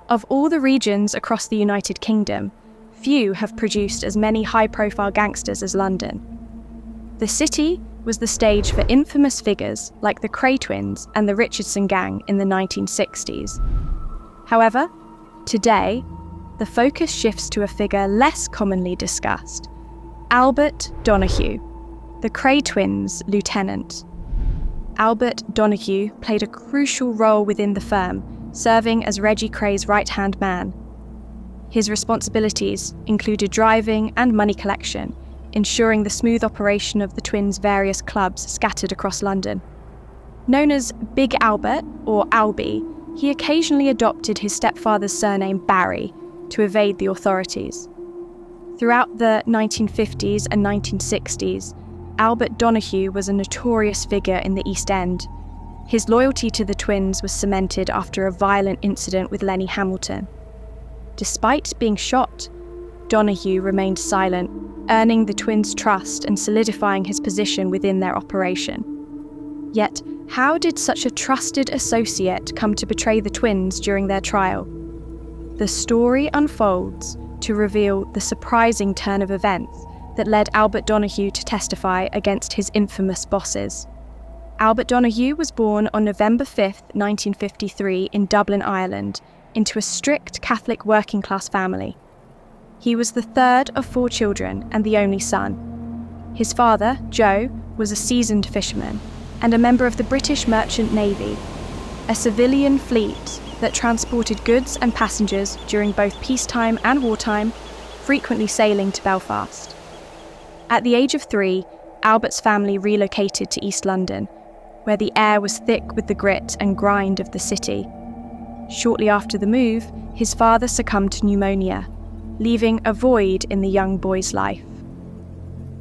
Of all the regions across the United Kingdom, few have produced as many high-profile gangsters as London. The city was the stage for infamous figures like the Kray Twins and the Richardson Gang in the 1960s. However, today, the focus shifts to a figure less commonly discussed, Albert Donoghue, the Kray Twins' lieutenant. Albert Donoghue played a crucial role within the firm, serving as Reggie Kray's right-hand man. His responsibilities included driving and money collection, ensuring the smooth operation of the twins' various clubs scattered across London. Known as Big Albert, or Albie, he occasionally adopted his stepfather's surname Barry to evade the authorities. Throughout the 1950s and 1960s, Albert Donoghue was a notorious figure in the East End. His loyalty to the twins was cemented after a violent incident with Lenny Hamilton. Despite being shot, Donoghue remained silent, earning the twins' trust and solidifying his position within their operation. Yet, how did such a trusted associate come to betray the twins during their trial? The story unfolds to reveal the surprising turn of events that led Albert Donoghue to testify against his infamous bosses. Albert Donoghue was born on November 5, 1953 in Dublin, Ireland, into a strict Catholic working-class family. He was the third of 4 children and the only son. His father, Joe, was a seasoned fisherman and a member of the British Merchant Navy, a civilian fleet that transported goods and passengers during both peacetime and wartime, frequently sailing to Belfast. At the age of 3, Albert's family relocated to East London, where the air was thick with the grit and grind of the city. Shortly after the move, his father succumbed to pneumonia, leaving a void in the young boy's life.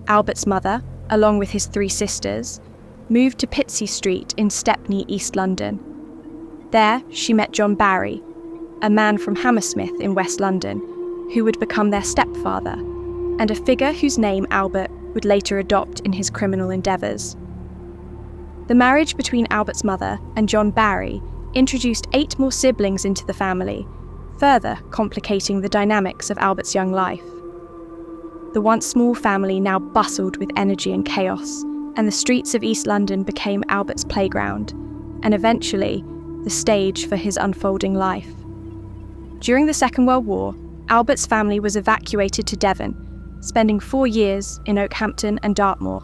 Albert's mother, along with his 3 sisters, moved to Pitsey Street in Stepney, East London. There, she met John Barry, a man from Hammersmith in West London, who would become their stepfather, and a figure whose name Albert would later adopt in his criminal endeavours. The marriage between Albert's mother and John Barry introduced 8 more siblings into the family, further complicating the dynamics of Albert's young life. The once small family now bustled with energy and chaos, and the streets of East London became Albert's playground, and eventually the stage for his unfolding life. During the Second World War, Albert's family was evacuated to Devon, spending 4 years in Oakhampton and Dartmoor.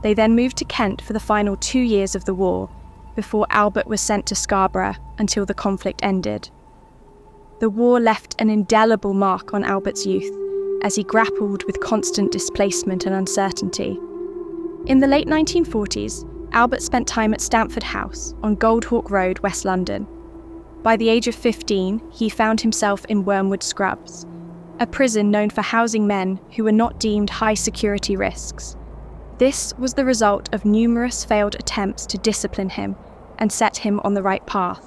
They then moved to Kent for the final 2 years of the war, before Albert was sent to Scarborough until the conflict ended. The war left an indelible mark on Albert's youth, as he grappled with constant displacement and uncertainty. In the late 1940s, Albert spent time at Stamford House on Goldhawk Road, West London. By the age of 15, he found himself in Wormwood Scrubs, a prison known for housing men who were not deemed high-security risks. This was the result of numerous failed attempts to discipline him and set him on the right path.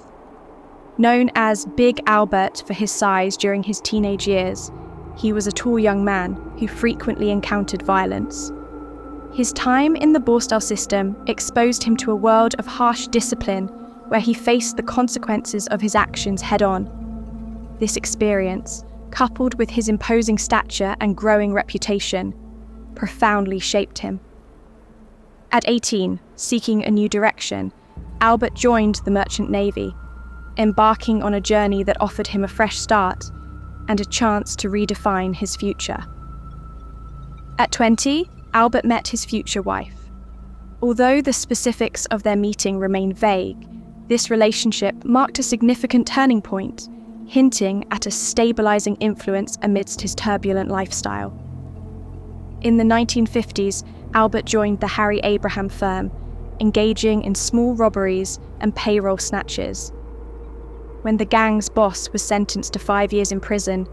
Known as Big Albert for his size during his teenage years, he was a tall young man who frequently encountered violence. His time in the Borstal system exposed him to a world of harsh discipline where he faced the consequences of his actions head-on. This experience, coupled with his imposing stature and growing reputation, profoundly shaped him. At 18, seeking a new direction, Albert joined the Merchant Navy, embarking on a journey that offered him a fresh start and a chance to redefine his future. At 20, Albert met his future wife. Although the specifics of their meeting remain vague, this relationship marked a significant turning point, hinting at a stabilizing influence amidst his turbulent lifestyle. In the 1950s, Albert joined the Harry Abraham firm, engaging in small robberies and payroll snatches. When the gang's boss was sentenced to 5 years in prison,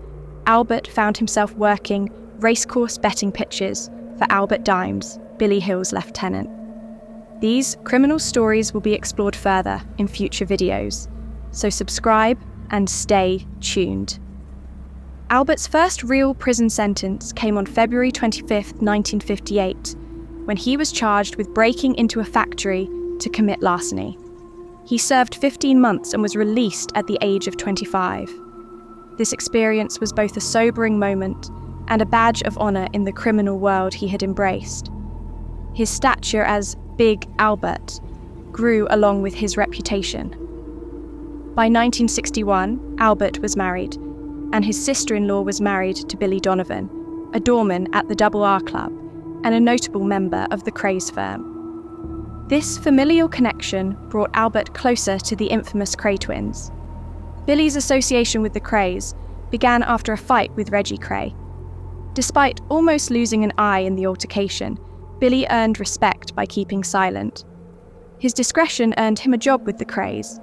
Albert found himself working racecourse betting pitches for Albert Dimes, Billy Hill's lieutenant. These criminal stories will be explored further in future videos, so subscribe and stay tuned. Albert's first real prison sentence came on February 25, 1958, when he was charged with breaking into a factory to commit larceny. He served 15 months and was released at the age of 25. This experience was both a sobering moment and a badge of honour in the criminal world he had embraced. His stature as Big Albert grew along with his reputation. By 1961, Albert was married, and his sister-in-law was married to Billy Donovan, a doorman at the Double R Club and a notable member of the Krays firm. This familial connection brought Albert closer to the infamous Kray Twins. Billy's association with the Krays began after a fight with Reggie Kray. Despite almost losing an eye in the altercation, Billy earned respect by keeping silent. His discretion earned him a job with the Krays,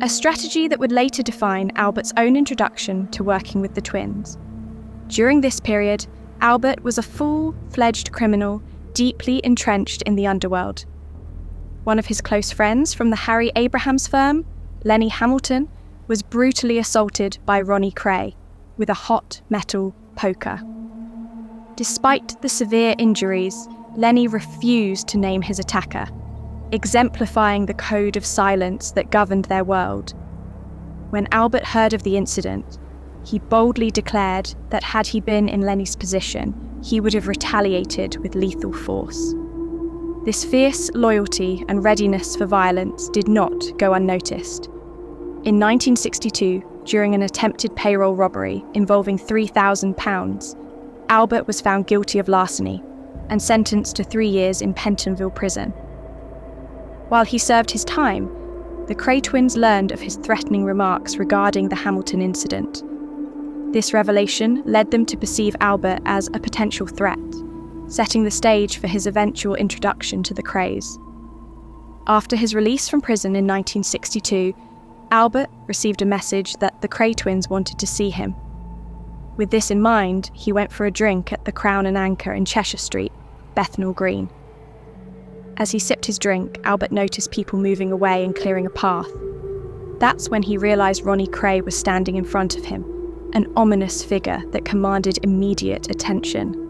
a strategy that would later define Albert's own introduction to working with the twins. During this period, Albert was a full-fledged criminal, deeply entrenched in the underworld. One of his close friends from the Harry Abrahams firm, Lenny Hamilton, was brutally assaulted by Ronnie Kray with a hot metal poker. Despite the severe injuries, Lenny refused to name his attacker, exemplifying the code of silence that governed their world. When Albert heard of the incident, he boldly declared that had he been in Lenny's position, he would have retaliated with lethal force. This fierce loyalty and readiness for violence did not go unnoticed. In 1962, during an attempted payroll robbery involving £3,000, Albert was found guilty of larceny and sentenced to 3 years in Pentonville prison. While he served his time, the Kray twins learned of his threatening remarks regarding the Hamilton incident. This revelation led them to perceive Albert as a potential threat, setting the stage for his eventual introduction to the Krays. After his release from prison in 1962, Albert received a message that the Kray twins wanted to see him. With this in mind, he went for a drink at the Crown and Anchor in Cheshire Street, Bethnal Green. As he sipped his drink, Albert noticed people moving away and clearing a path. That's when he realised Ronnie Kray was standing in front of him, an ominous figure that commanded immediate attention.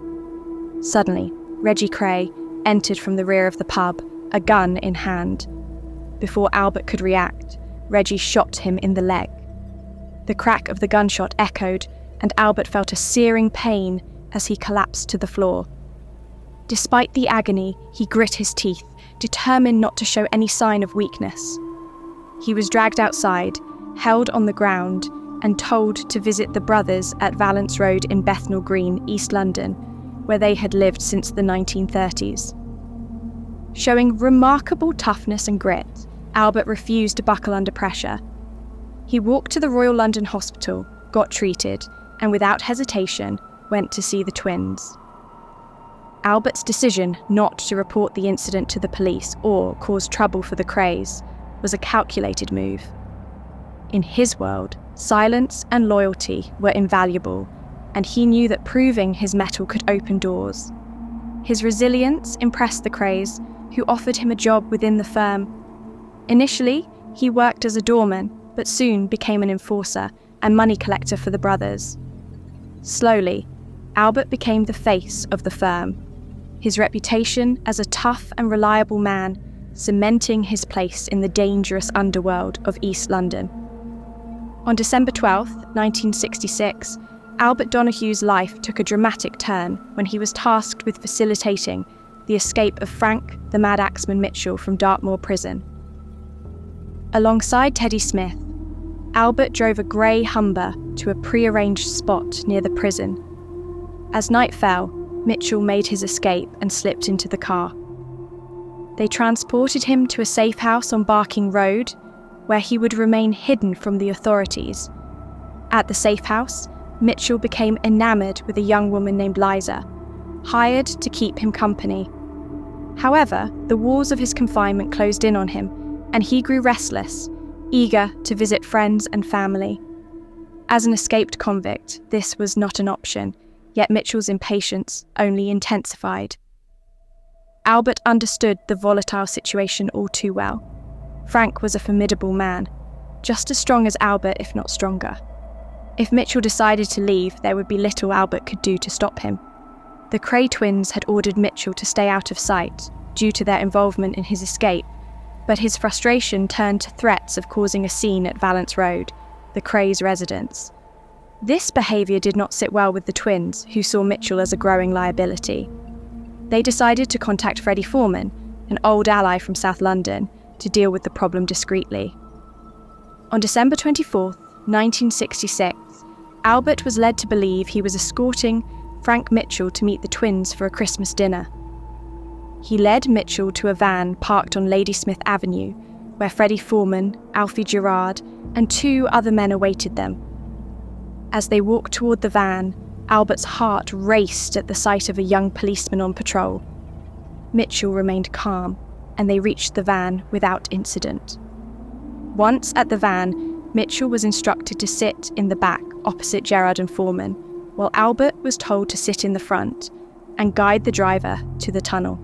Suddenly, Reggie Kray entered from the rear of the pub, a gun in hand. Before Albert could react, Reggie shot him in the leg. The crack of the gunshot echoed, and Albert felt a searing pain as he collapsed to the floor. Despite the agony, he grit his teeth, determined not to show any sign of weakness. He was dragged outside, held on the ground, and told to visit the brothers at Valence Road in Bethnal Green, East London, where they had lived since the 1930s. Showing remarkable toughness and grit, Albert refused to buckle under pressure. He walked to the Royal London Hospital, got treated, and without hesitation, went to see the twins. Albert's decision not to report the incident to the police or cause trouble for the Krays was a calculated move. In his world, silence and loyalty were invaluable, and he knew that proving his mettle could open doors. His resilience impressed the Krays, who offered him a job within the firm. Initially, he worked as a doorman, but soon became an enforcer and money collector for the brothers. Slowly, Albert became the face of the firm, his reputation as a tough and reliable man cementing his place in the dangerous underworld of East London. On December 12, 1966, Albert Donoghue's life took a dramatic turn when he was tasked with facilitating the escape of Frank the Mad Axeman Mitchell from Dartmoor prison. Alongside Teddy Smith, Albert drove a grey Humber to a pre-arranged spot near the prison. As night fell, Mitchell made his escape and slipped into the car. They transported him to a safe house on Barking Road, where he would remain hidden from the authorities. At the safe house, Mitchell became enamoured with a young woman named Liza, hired to keep him company. However, the walls of his confinement closed in on him, and he grew restless, eager to visit friends and family. As an escaped convict, this was not an option, yet Mitchell's impatience only intensified. Albert understood the volatile situation all too well. Frank was a formidable man, just as strong as Albert, if not stronger. If Mitchell decided to leave, there would be little Albert could do to stop him. The Kray twins had ordered Mitchell to stay out of sight due to their involvement in his escape, but his frustration turned to threats of causing a scene at Valence Road, the Kray's residence. This behaviour did not sit well with the twins, who saw Mitchell as a growing liability. They decided to contact Freddie Foreman, an old ally from South London, to deal with the problem discreetly. On December 24, 1966, Albert was led to believe he was escorting Frank Mitchell to meet the twins for a Christmas dinner. He led Mitchell to a van parked on Ladysmith Avenue, where Freddie Foreman, Alfie Gerard, and 2 other men awaited them. As they walked toward the van, Albert's heart raced at the sight of a young policeman on patrol. Mitchell remained calm, and they reached the van without incident. Once at the van, Mitchell was instructed to sit in the back opposite Gerard and Foreman, while Albert was told to sit in the front and guide the driver to the tunnel.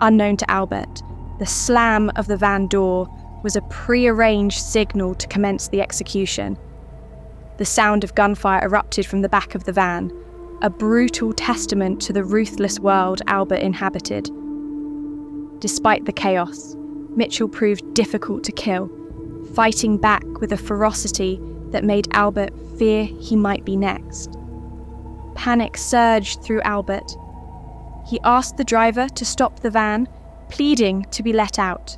Unknown to Albert, the slam of the van door was a pre-arranged signal to commence the execution. The sound of gunfire erupted from the back of the van, a brutal testament to the ruthless world Albert inhabited. Despite the chaos, Mitchell proved difficult to kill, fighting back with a ferocity that made Albert fear he might be next. Panic surged through Albert. He asked the driver to stop the van, pleading to be let out.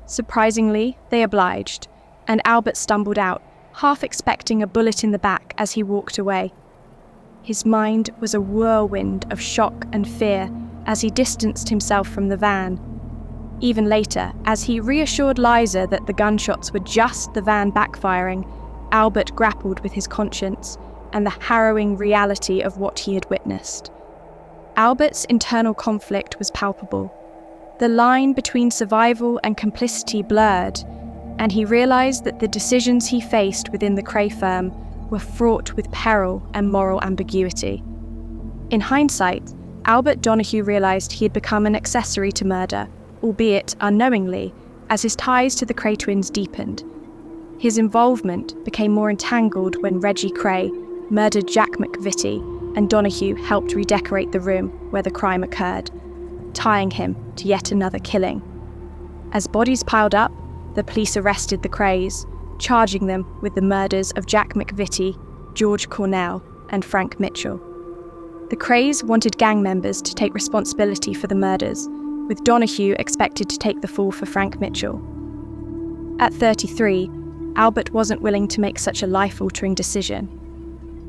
Surprisingly, they obliged, and Albert stumbled out, half expecting a bullet in the back as he walked away. His mind was a whirlwind of shock and fear as he distanced himself from the van. Even later, as he reassured Liza that the gunshots were just the van backfiring, Albert grappled with his conscience and the harrowing reality of what he had witnessed. Albert's internal conflict was palpable. The line between survival and complicity blurred, and he realised that the decisions he faced within the Kray firm were fraught with peril and moral ambiguity. In hindsight, Albert Donoghue realised he had become an accessory to murder, albeit unknowingly, as his ties to the Kray twins deepened. His involvement became more entangled when Reggie Kray murdered Jack McVitie, and Donoghue helped redecorate the room where the crime occurred, tying him to yet another killing. As bodies piled up, the police arrested the Krays, charging them with the murders of Jack McVitie, George Cornell, and Frank Mitchell. The Krays wanted gang members to take responsibility for the murders, with Donoghue expected to take the fall for Frank Mitchell. At 33, Albert wasn't willing to make such a life-altering decision.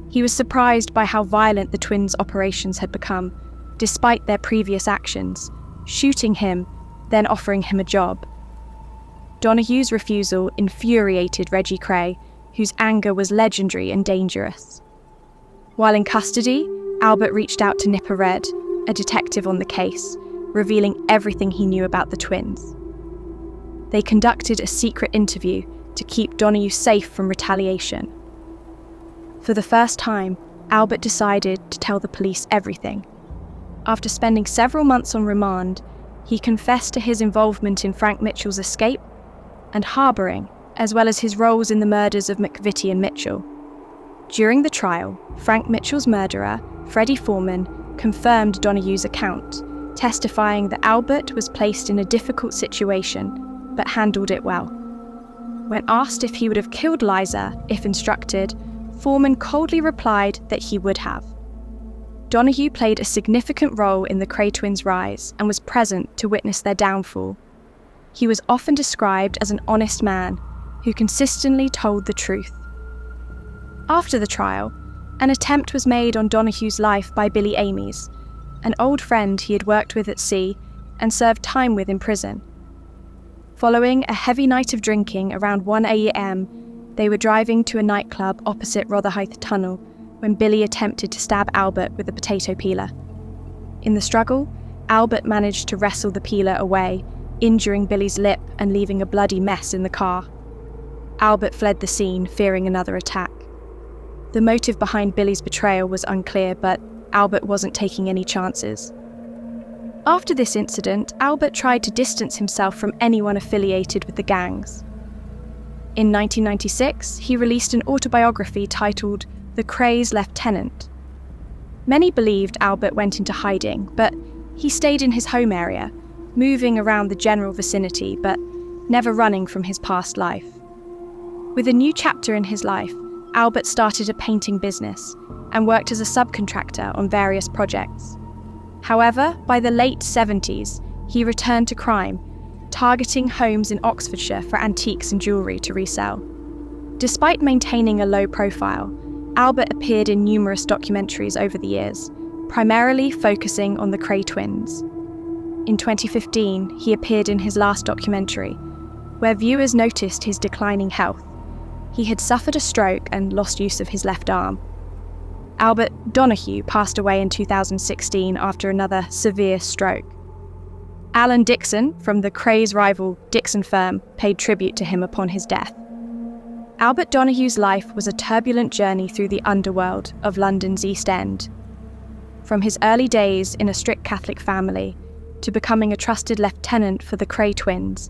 He was surprised by how violent the twins' operations had become, despite their previous actions, shooting him, then offering him a job. Donoghue's refusal infuriated Reggie Kray, whose anger was legendary and dangerous. While in custody, Albert reached out to Nipper Red, a detective on the case, revealing everything he knew about the twins. They conducted a secret interview to keep Donoghue safe from retaliation. For the first time, Albert decided to tell the police everything. After spending several months on remand, he confessed to his involvement in Frank Mitchell's escape and harbouring, as well as his roles in the murders of McVitie and Mitchell. During the trial, Frank Mitchell's murderer, Freddie Foreman, confirmed Donoghue's account, testifying that Albert was placed in a difficult situation, but handled it well. When asked if he would have killed Liza if instructed, Foreman coldly replied that he would have. Donghue played a significant role in the Kray twins' rise and was present to witness their downfall. He was often described as an honest man who consistently told the truth. After the trial, an attempt was made on Donoghue's life by Billy Ames, an old friend he had worked with at sea and served time with in prison. Following a heavy night of drinking around 1 a.m, they were driving to a nightclub opposite Rotherhithe Tunnel when Billy attempted to stab Albert with a potato peeler. In the struggle, Albert managed to wrestle the peeler away, injuring Billy's lip and leaving a bloody mess in the car. Albert fled the scene, fearing another attack. The motive behind Billy's betrayal was unclear, but Albert wasn't taking any chances. After this incident, Albert tried to distance himself from anyone affiliated with the gangs. In 1996, he released an autobiography titled The Kray's Lieutenant. Many believed Albert went into hiding, but he stayed in his home area, moving around the general vicinity but never running from his past life. With a new chapter in his life, Albert started a painting business and worked as a subcontractor on various projects. However, by the late 70s, he returned to crime, targeting homes in Oxfordshire for antiques and jewellery to resell. Despite maintaining a low profile, Albert appeared in numerous documentaries over the years, primarily focusing on the Kray Twins. In 2015, he appeared in his last documentary, where viewers noticed his declining health. He had suffered a stroke and lost use of his left arm. Albert Donoghue passed away in 2016 after another severe stroke. Alan Dixon, from the Kray's rival Dixon firm, paid tribute to him upon his death. Albert Donoghue's life was a turbulent journey through the underworld of London's East End. From his early days in a strict Catholic family to becoming a trusted lieutenant for the Kray Twins,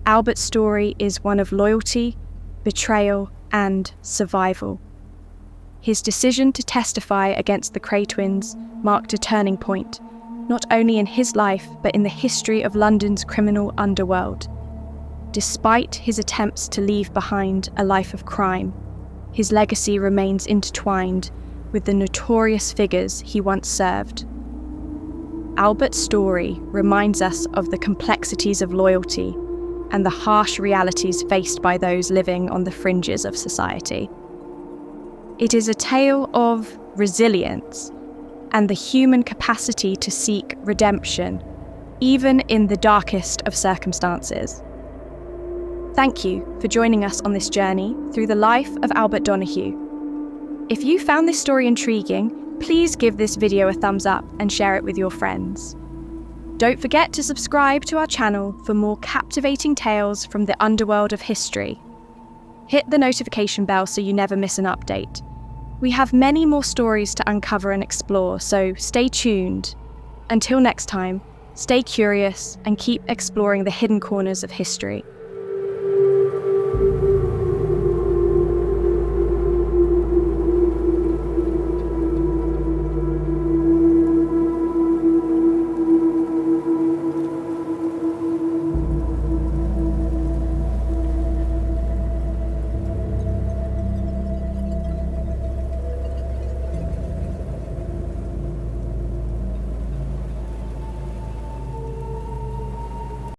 Albert's story is one of loyalty, betrayal, and survival. His decision to testify against the Kray Twins marked a turning point, not only in his life but in the history of London's criminal underworld. Despite his attempts to leave behind a life of crime, his legacy remains intertwined with the notorious figures he once served. Albert's story reminds us of the complexities of loyalty and the harsh realities faced by those living on the fringes of society. It is a tale of resilience and the human capacity to seek redemption, even in the darkest of circumstances. Thank you for joining us on this journey through the life of Albert Donoghue. If you found this story intriguing, please give this video a thumbs up and share it with your friends. Don't forget to subscribe to our channel for more captivating tales from the underworld of history. Hit the notification bell so you never miss an update. We have many more stories to uncover and explore, so stay tuned. Until next time, stay curious and keep exploring the hidden corners of history.